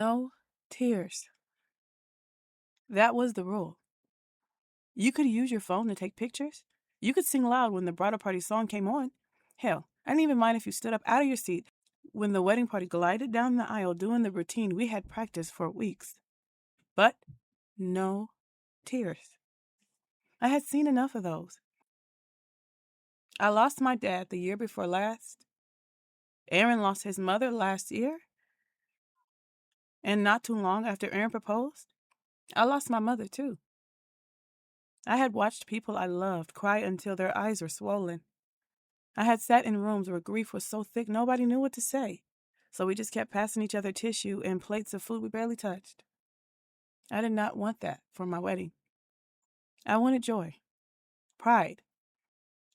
No tears. That was the rule. You could use your phone to take pictures. You could sing loud when the bridal party song came on. Hell, I didn't even mind if you stood up out of your seat when the wedding party glided down the aisle doing the routine we had practiced for weeks. But no tears. I had seen enough of those. I lost my dad the year before last. Aaron lost his mother last year. And not too long after Aaron proposed, I lost my mother too. I had watched people I loved cry until their eyes were swollen. I had sat in rooms where grief was so thick nobody knew what to say, so we just kept passing each other tissue and plates of food we barely touched. I did not want that for my wedding. I wanted joy, pride.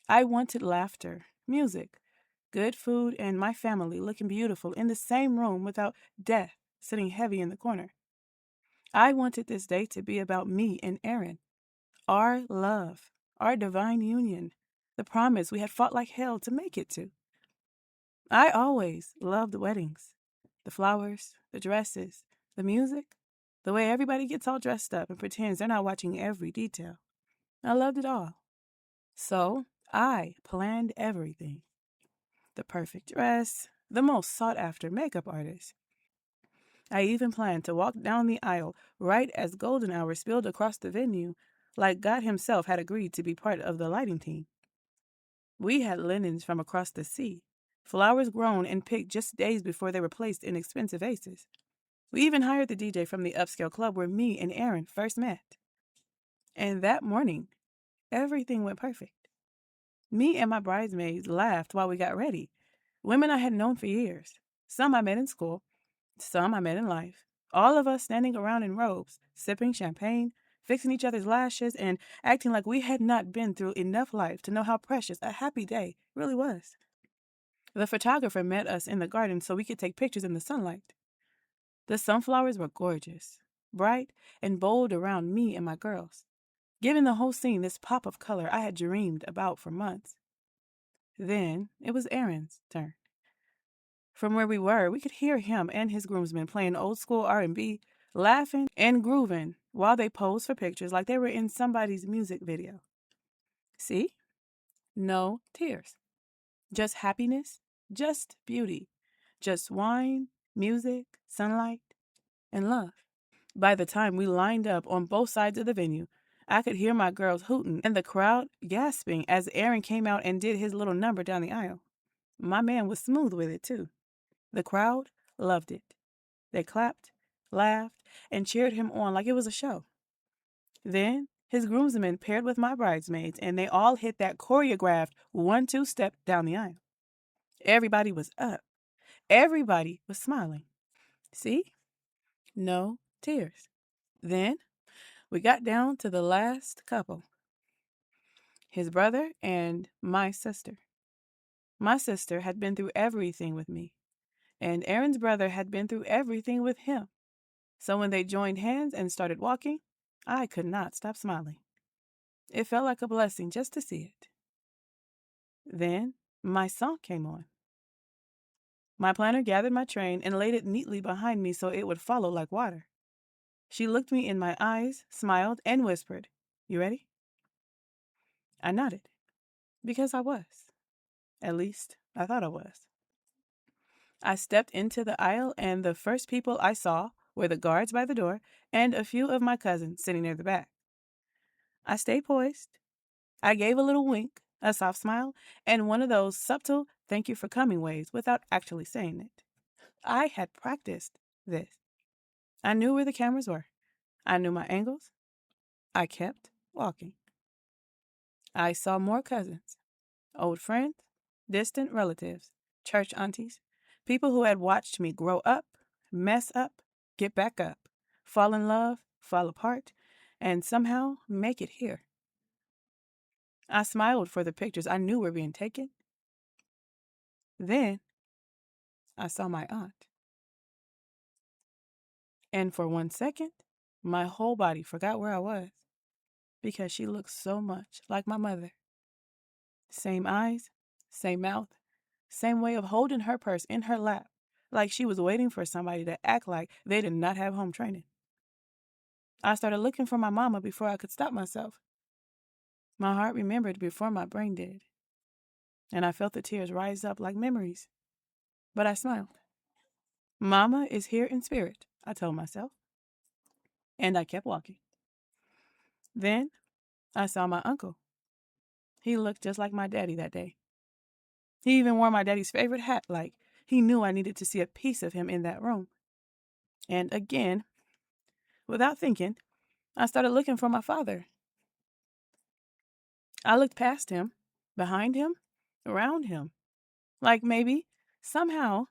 I wanted laughter, music, good food, and my family looking beautiful in the same room without death sitting heavy in the corner. I wanted this day to be about me and Aaron, our love, our divine union, the promise we had fought like hell to make it to. I always loved weddings. The flowers, the dresses, the music, the way everybody gets all dressed up and pretends they're not watching every detail. I loved it all. So I planned everything. The perfect dress, the most sought after makeup artist. I even planned to walk down the aisle right as golden hour spilled across the venue, like God Himself had agreed to be part of the lighting team. We had linens from across the sea, flowers grown and picked just days before they were placed in expensive vases. We even hired the DJ from the upscale club where me and Aaron first met. And that morning, everything went perfect. Me and my bridesmaids laughed while we got ready. Women I had known for years. Some I met in school, some I met in life. All of us standing around in robes, sipping champagne, fixing each other's lashes, and acting like we had not been through enough life to know how precious a happy day really was. The photographer met us in the garden so we could take pictures in the sunlight. The sunflowers were gorgeous, bright and bold around me and my girls, giving the whole scene this pop of color I had dreamed about for months. Then it was Aaron's turn. From where we were, we could hear him and his groomsmen playing old school R&B, laughing and grooving while they posed for pictures like they were in somebody's music video. See? No tears. Just happiness, just beauty, just wine, music, sunlight, and love. By the time we lined up on both sides of the venue, I could hear my girls hooting and the crowd gasping as Aaron came out and did his little number down the aisle. My man was smooth with it, too. The crowd loved it. They clapped, laughed, and cheered him on like it was a show. Then his groomsmen paired with my bridesmaids, and they all hit that choreographed 1-2 step down the aisle. Everybody was up. Everybody was smiling. See? No tears. Then we got down to the last couple, his brother and my sister. My sister had been through everything with me, and Aaron's brother had been through everything with him. So when they joined hands and started walking, I could not stop smiling. It felt like a blessing just to see it. Then my song came on. My planner gathered my train and laid it neatly behind me so it would follow like water. She looked me in my eyes, smiled, and whispered, "You ready?" I nodded, because I was. At least, I thought I was. I stepped into the aisle, and the first people I saw were the guards by the door and a few of my cousins sitting near the back. I stayed poised. I gave a little wink, a soft smile, and one of those subtle thank you for coming waves without actually saying it. I had practiced this. I knew where the cameras were. I knew my angles. I kept walking. I saw more cousins, old friends, distant relatives, church aunties, people who had watched me grow up, mess up, get back up, fall in love, fall apart, and somehow make it here. I smiled for the pictures I knew were being taken. Then I saw my aunt. And for 1 second, my whole body forgot where I was because she looked so much like my mother. Same eyes, same mouth, same way of holding her purse in her lap, like she was waiting for somebody to act like they did not have home training. I started looking for my mama before I could stop myself. My heart remembered before my brain did, and I felt the tears rise up like memories. But I smiled. Mama is here in spirit, I told myself, and I kept walking. Then I saw my uncle. He looked just like my daddy that day. He even wore my daddy's favorite hat, like he knew I needed to see a piece of him in that room. And again, without thinking, I started looking for my father. I looked past him, behind him, around him. Like maybe, somehow,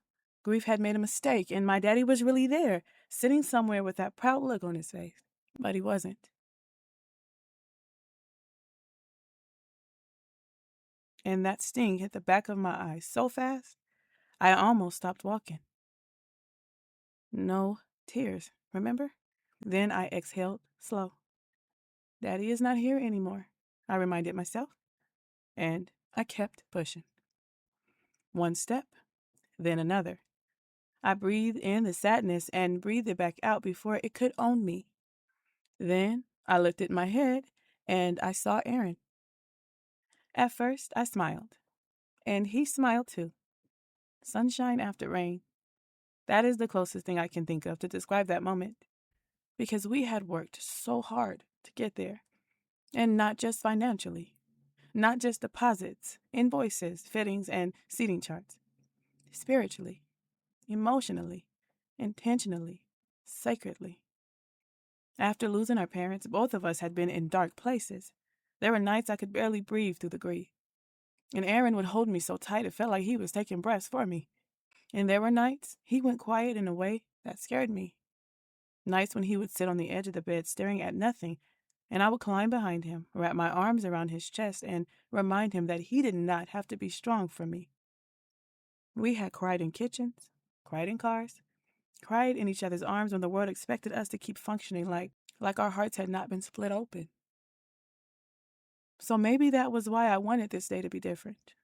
grief had made a mistake and my daddy was really there, sitting somewhere with that proud look on his face. But he wasn't. And that sting hit the back of my eye so fast, I almost stopped walking. No tears, remember? Then I exhaled slow. Daddy is not here anymore, I reminded myself. And I kept pushing. One step, then another. I breathed in the sadness and breathed it back out before it could own me. Then I lifted my head and I saw Aaron. At first, I smiled, and he smiled too. Sunshine after rain. That is the closest thing I can think of to describe that moment, because we had worked so hard to get there, and not just financially, not just deposits, invoices, fittings, and seating charts. Spiritually, emotionally, intentionally, sacredly. After losing our parents, both of us had been in dark places. There were nights I could barely breathe through the grief. And Aaron would hold me so tight it felt like he was taking breaths for me. And there were nights he went quiet in a way that scared me. Nights when he would sit on the edge of the bed staring at nothing, and I would climb behind him, wrap my arms around his chest, and remind him that he did not have to be strong for me. We had cried in kitchens, cried in cars, cried in each other's arms when the world expected us to keep functioning like our hearts had not been split open. So maybe that was why I wanted this day to be different.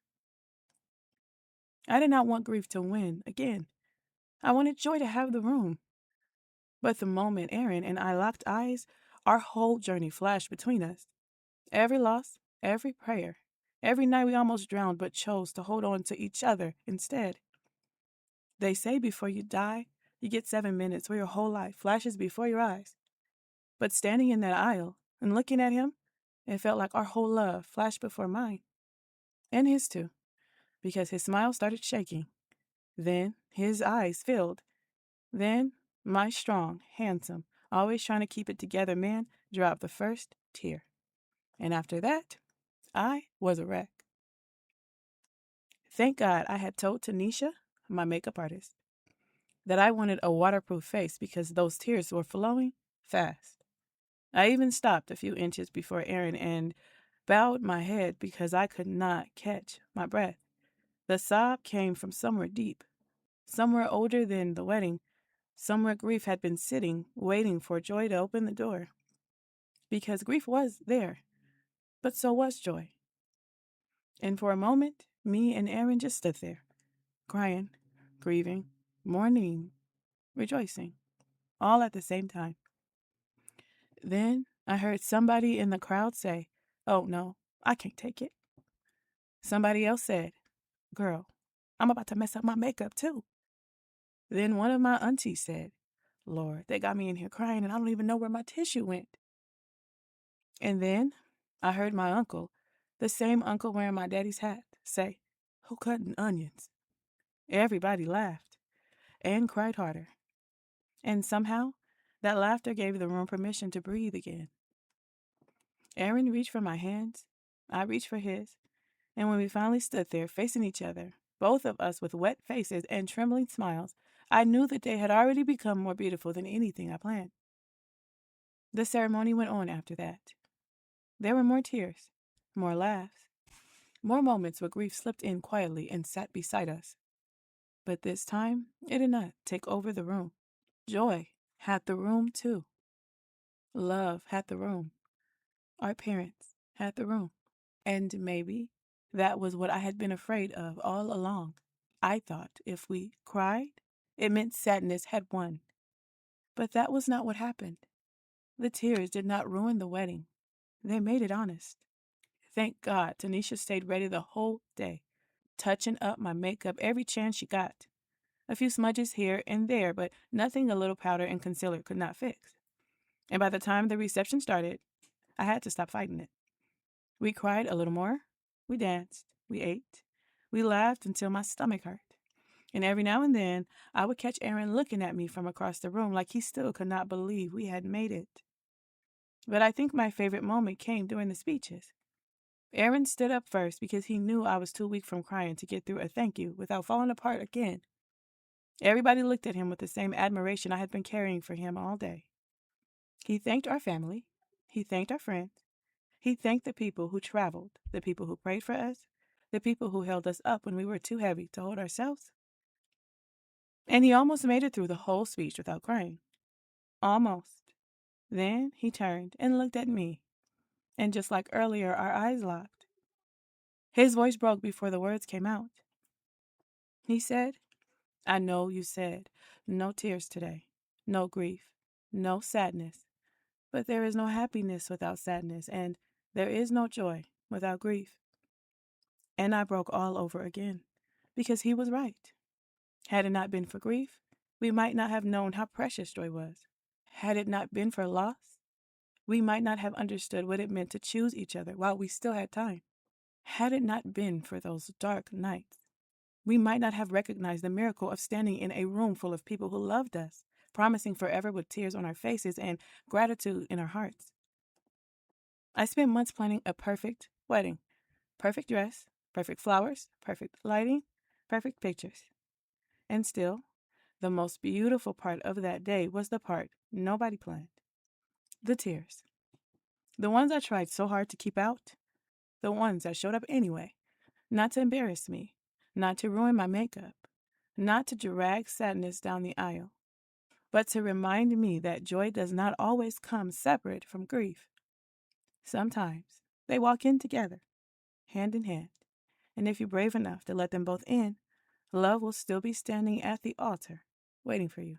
I did not want grief to win again. I wanted joy to have the room. But the moment Aaron and I locked eyes, our whole journey flashed between us. Every loss, every prayer, every night we almost drowned but chose to hold on to each other instead. They say before you die, you get 7 minutes where your whole life flashes before your eyes. But standing in that aisle and looking at him, it felt like our whole love flashed before mine. And his too, because his smile started shaking. Then his eyes filled. Then my strong, handsome, always trying to keep it together man dropped the first tear. And after that, I was a wreck. Thank God I had told Tanisha, my makeup artist, that I wanted a waterproof face because those tears were flowing fast. I even stopped a few inches before Aaron and bowed my head because I could not catch my breath. The sob came from somewhere deep, somewhere older than the wedding, somewhere grief had been sitting, waiting for joy to open the door. Because grief was there, but so was joy. And for a moment, me and Aaron just stood there, crying, grieving, mourning, rejoicing, all at the same time. Then I heard somebody in the crowd say, "Oh no, I can't take it." Somebody else said, "Girl, I'm about to mess up my makeup too." Then one of my aunties said, "Lord, they got me in here crying and I don't even know where my tissue went." And then I heard my uncle, the same uncle wearing my daddy's hat, say, "Who cutting onions?" Everybody laughed and cried harder. And somehow, that laughter gave the room permission to breathe again. Aaron reached for my hands. I reached for his. And when we finally stood there facing each other, both of us with wet faces and trembling smiles, I knew the day had already become more beautiful than anything I planned. The ceremony went on after that. There were more tears, more laughs, more moments where grief slipped in quietly and sat beside us. But this time, it did not take over the room. Joy had the room too. Love had the room. Our parents had the room. And maybe that was what I had been afraid of all along. I thought if we cried, It meant sadness had won. But that was not what happened. The tears did not ruin the wedding. They made it honest. Thank God Tanisha stayed ready the whole day, touching up my makeup every chance she got. A few smudges here and there, but nothing a little powder and concealer could not fix. And by the time the reception started, I had to stop fighting it. We cried a little more. We danced. We ate. We laughed until my stomach hurt. And every now and then, I would catch Aaron looking at me from across the room like he still could not believe we had made it. But I think my favorite moment came during the speeches. Aaron stood up first because he knew I was too weak from crying to get through a thank you without falling apart again. Everybody looked at him with the same admiration I had been carrying for him all day. He thanked our family. He thanked our friends. He thanked the people who traveled, the people who prayed for us, the people who held us up when we were too heavy to hold ourselves. And he almost made it through the whole speech without crying. Almost. Then he turned and looked at me. And just like earlier, our eyes locked. His voice broke before the words came out. He said, I know you said no tears today, no grief, no sadness. But there is no happiness without sadness, and there is no joy without grief. And I broke all over again, because he was right. Had it not been for grief, we might not have known how precious joy was. Had it not been for loss, we might not have understood what it meant to choose each other while we still had time. Had it not been for those dark nights, we might not have recognized the miracle of standing in a room full of people who loved us, promising forever with tears on our faces and gratitude in our hearts. I spent months planning a perfect wedding. Perfect dress, perfect flowers, perfect lighting, perfect pictures. And still, the most beautiful part of that day was the part nobody planned. The tears. The ones I tried so hard to keep out. The ones that showed up anyway. Not to embarrass me. Not to ruin my makeup. Not to drag sadness down the aisle. But to remind me that joy does not always come separate from grief. Sometimes they walk in together, hand in hand. And if you're brave enough to let them both in, love will still be standing at the altar, waiting for you.